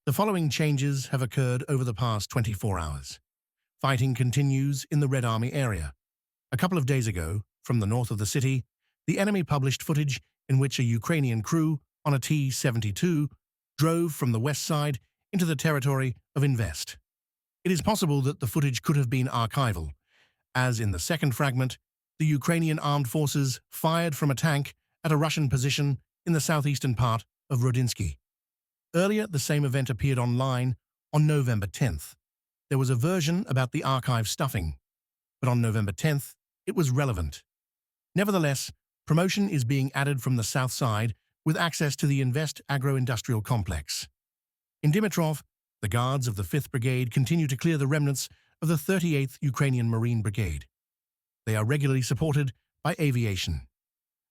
The following changes have occurred over the past 24 hours. Fighting continues in the Red Army area. A couple of days ago, from the north of the city, the enemy published footage in which a Ukrainian crew on a T-72 drove from the west side into the territory of Invest. It is possible that the footage could have been archival, as in the second fragment, the Ukrainian armed forces fired from a tank at a Russian position in the southeastern part of Rodinsky. Earlier, the same event appeared online on November 10th. There was a version about the archive stuffing, but on November 10th, it was relevant. Nevertheless, promotion is being added from the south side with access to the Invest agro-industrial complex. In Dimitrov, the guards of the 5th Brigade continue to clear the remnants of the 38th Ukrainian Marine Brigade. They are regularly supported by aviation.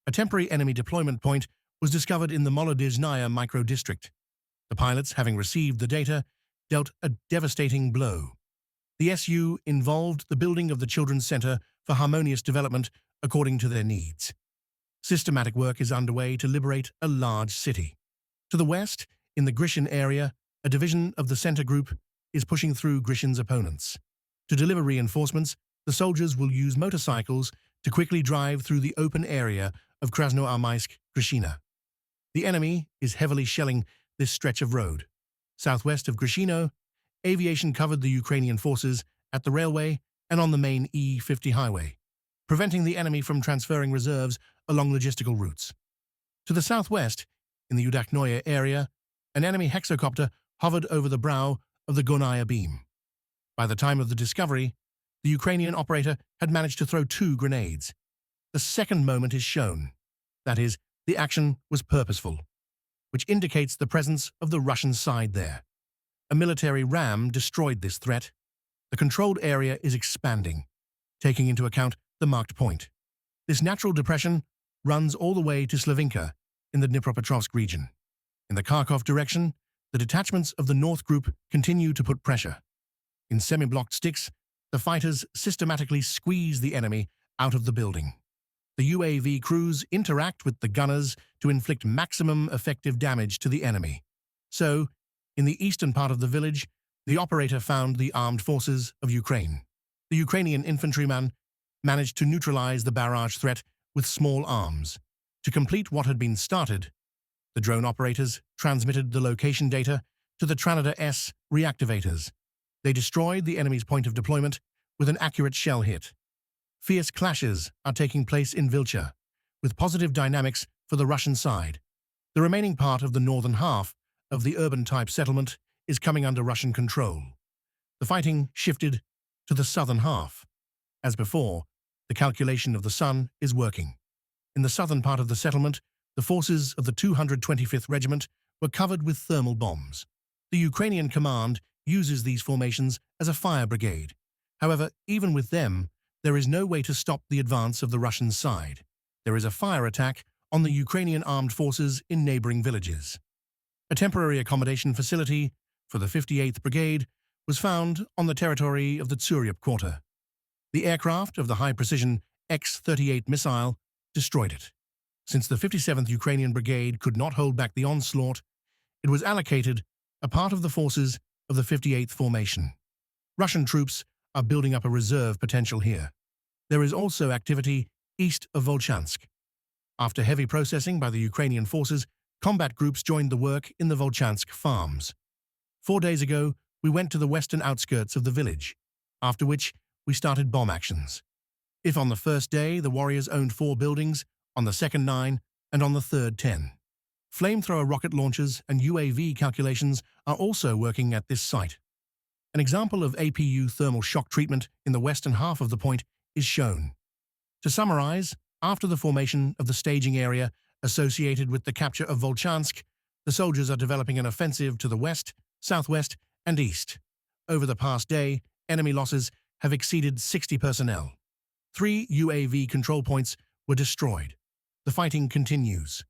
A temporary enemy deployment point was discovered in the Molodizhnaya micro-district. The pilots, having received the data, dealt a devastating blow. The SU involved the building of the Children's Center for Harmonious Development according to their needs. Systematic work is underway to liberate a large city. To the west, in the Grishin area, a division of the Center Group is pushing through Grishin's opponents. To deliver reinforcements, the soldiers will use motorcycles to quickly drive through the open area of Krasnoarmysk-Grishina. The enemy is heavily shelling this stretch of road. Southwest of Grishino, aviation covered the Ukrainian forces at the railway and on the main E50 highway, preventing the enemy from transferring reserves along logistical routes. To the southwest, in the Udaknoye area, an enemy hexacopter hovered over the brow of the Gonaya beam. By the time of the discovery, the Ukrainian operator had managed to throw 2 grenades. The second moment is shown. That is, the action was purposeful, which indicates the presence of the Russian side there. A military ram destroyed this threat. The controlled area is expanding, taking into account the marked point. This natural depression runs all the way to Slavinka in the Dnipropetrovsk region. In the Kharkov direction, the detachments of the North Group continue to put pressure. In semi-blocked sticks, the fighters systematically squeeze the enemy out of the building. The UAV crews interact with the gunners to inflict maximum effective damage to the enemy. So, in the eastern part of the village, the operator found the armed forces of Ukraine. The Ukrainian infantryman managed to neutralize the barrage threat with small arms. To complete what had been started, the drone operators transmitted the location data to the Tranada-S reactivators. They destroyed the enemy's point of deployment with an accurate shell hit. Fierce clashes are taking place in Vilcha, with positive dynamics for the Russian side. The remaining part of the northern half of the urban-type settlement is coming under Russian control. The fighting shifted to the southern half. As before, the calculation of the sun is working. In the southern part of the settlement, the forces of the 225th Regiment were covered with thermal bombs. The Ukrainian command uses these formations as a fire brigade. However, even with them, there is no way to stop the advance of the Russian side. There is a fire attack on the Ukrainian armed forces in neighboring villages. A temporary accommodation facility for the 58th Brigade was found on the territory of the Tsuryap quarter. The aircraft of the high-precision X-38 missile destroyed it. Since the 57th Ukrainian Brigade could not hold back the onslaught, it was allocated a part of the forces of the 58th Formation. Russian troops are building up a reserve potential here. There is also activity east of Volchansk. After heavy processing by the Ukrainian forces, combat groups joined the work in the Volchansk farms. 4 days ago, we went to the western outskirts of the village, after which we started bomb actions. If on the first day the warriors owned 4 buildings, on the second 9, and on the third 10. Flamethrower rocket launchers and UAV calculations are also working at this site. An example of APU thermal shock treatment in the western half of the point is shown. To summarize, after the formation of the staging area associated with the capture of Volchansk, the soldiers are developing an offensive to the west, southwest, and east. Over the past day, enemy losses have exceeded 60 personnel. 3 UAV control points were destroyed. The fighting continues.